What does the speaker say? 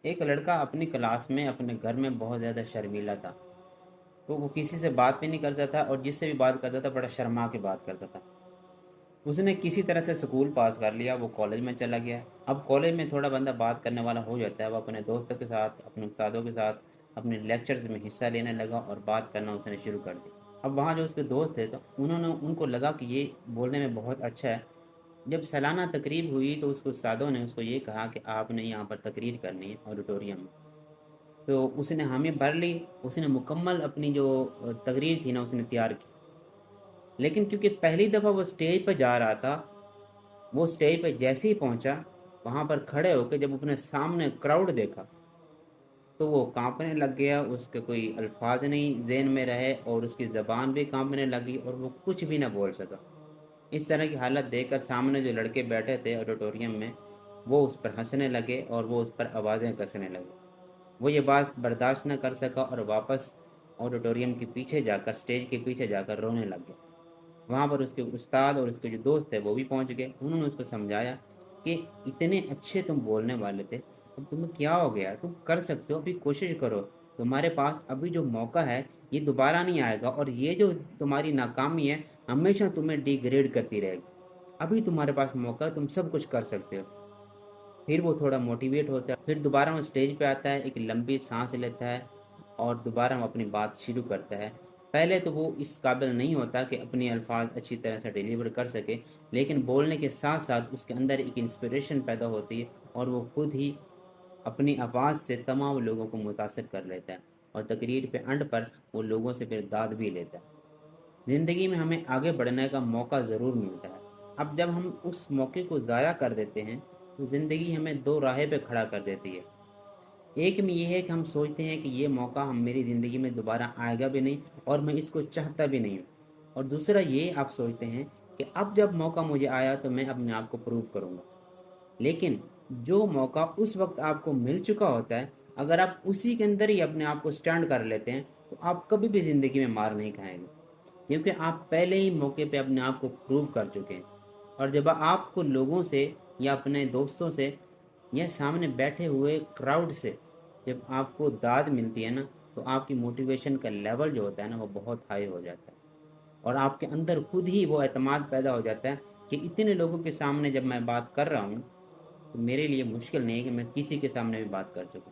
ایک لڑکا اپنی کلاس میں اپنے گھر میں بہت زیادہ شرمیلا تھا، تو وہ کسی سے بات بھی نہیں کرتا تھا، اور جس سے بھی بات کرتا تھا بڑا شرما کے بات کرتا تھا۔ اس نے کسی طرح سے اسکول پاس کر لیا، وہ کالج میں چلا گیا۔ اب کالج میں تھوڑا بندہ بات کرنے والا ہو جاتا ہے، وہ اپنے دوستوں کے ساتھ، اپنے استادوں کے ساتھ اپنے لیکچرز میں حصہ لینے لگا اور بات کرنا اس نے شروع کر دی۔ اب وہاں جو اس کے دوست تھے تو ان کو لگا کہ یہ بولنے میں بہت اچھا ہے۔ جب سالانہ تقریب ہوئی تو اس کے استادوں نے اس کو یہ کہا کہ آپ نے یہاں پر تقریر کرنی ہے آڈیٹوریم میں۔ تو اس نے حامی بھر لی، اس نے مکمل اپنی جو تقریر تھی نا اس نے تیار کی۔ لیکن کیونکہ پہلی دفعہ وہ اسٹیج پہ جا رہا تھا، وہ اسٹیج پہ جیسے ہی پہنچا، وہاں پر کھڑے ہو کے جب اپنے سامنے کراؤڈ دیکھا تو وہ کانپنے لگ گیا، اس کے کوئی الفاظ نہیں ذہن میں رہے اور اس کی زبان بھی کانپنے لگی اور وہ کچھ بھی نہ بول سکا۔ اس طرح کی حالت دیکھ کر سامنے جو لڑکے بیٹھے تھے آڈیٹوریم میں، وہ اس پر ہنسنے لگے اور وہ اس پر آوازیں کسنے لگے۔ وہ یہ بات برداشت نہ کر سکا اور واپس آڈیٹوریم کے پیچھے جا کر، اسٹیج کے پیچھے جا کر رونے لگ گیا۔ وہاں پر اس کے استاد اور اس کے جو دوست تھے وہ بھی پہنچ گئے۔ انہوں نے اس کو سمجھایا کہ اتنے اچھے تم بولنے والے تھے، اب تمہیں کیا ہو گیا، تم کر سکتے ہو، ابھی کوشش کرو، تمہارے پاس ابھی جو موقع ہے یہ دوبارہ نہیں آئے گا، اور یہ جو تمہاری ناکامی ہے ہمیشہ تمہیں ڈی گریڈ کرتی رہے گی۔ ابھی تمہارے پاس موقع ہے، تم سب کچھ کر سکتے ہو۔ پھر وہ تھوڑا موٹیویٹ ہوتا ہے، پھر دوبارہ وہ اسٹیج پہ آتا ہے، ایک لمبی سانس لیتا ہے اور دوبارہ وہ اپنی بات شروع کرتا ہے۔ پہلے تو وہ اس قابل نہیں ہوتا کہ اپنی الفاظ اچھی طرح سے ڈیلیور کر سکے، لیکن بولنے کے ساتھ ساتھ اس کے اندر ایک انسپریشن پیدا ہوتی ہے اور وہ خود ہی اپنی آواز سے تمام لوگوں کو متاثر کر لیتا ہے، اور تقریر پہ اینڈ پر وہ لوگوں سے پھر داد بھی لیتا ہے۔ زندگی میں ہمیں آگے بڑھنے کا موقع ضرور ملتا ہے، اب جب ہم اس موقع کو ضائع کر دیتے ہیں تو زندگی ہمیں دو راہیں پہ کھڑا کر دیتی ہے۔ ایک میں یہ ہے کہ ہم سوچتے ہیں کہ یہ موقع ہم میری زندگی میں دوبارہ آئے گا بھی نہیں اور میں اس کو چاہتا بھی نہیں ہوں، اور دوسرا یہ آپ سوچتے ہیں کہ اب جب موقع مجھے آیا تو میں اپنے آپ کو پروو کروں گا۔ لیکن جو موقع اس وقت آپ کو مل چکا ہوتا ہے، اگر آپ اسی کے اندر ہی اپنے آپ کو سٹینڈ کر لیتے ہیں تو آپ کبھی بھی زندگی میں مار نہیں کھائیں گے، کیونکہ آپ پہلے ہی موقع پہ اپنے آپ کو پروو کر چکے ہیں۔ اور جب آپ کو لوگوں سے یا اپنے دوستوں سے یا سامنے بیٹھے ہوئے کراؤڈ سے جب آپ کو داد ملتی ہے نا، تو آپ کی موٹیویشن کا لیول جو ہوتا ہے نا وہ بہت ہائی ہو جاتا ہے، اور آپ کے اندر خود ہی وہ اعتماد پیدا ہو جاتا ہے کہ اتنے لوگوں کے سامنے جب میں بات کر رہا ہوں تو میرے لیے مشکل نہیں ہے کہ میں کسی کے سامنے بھی بات کر سکوں۔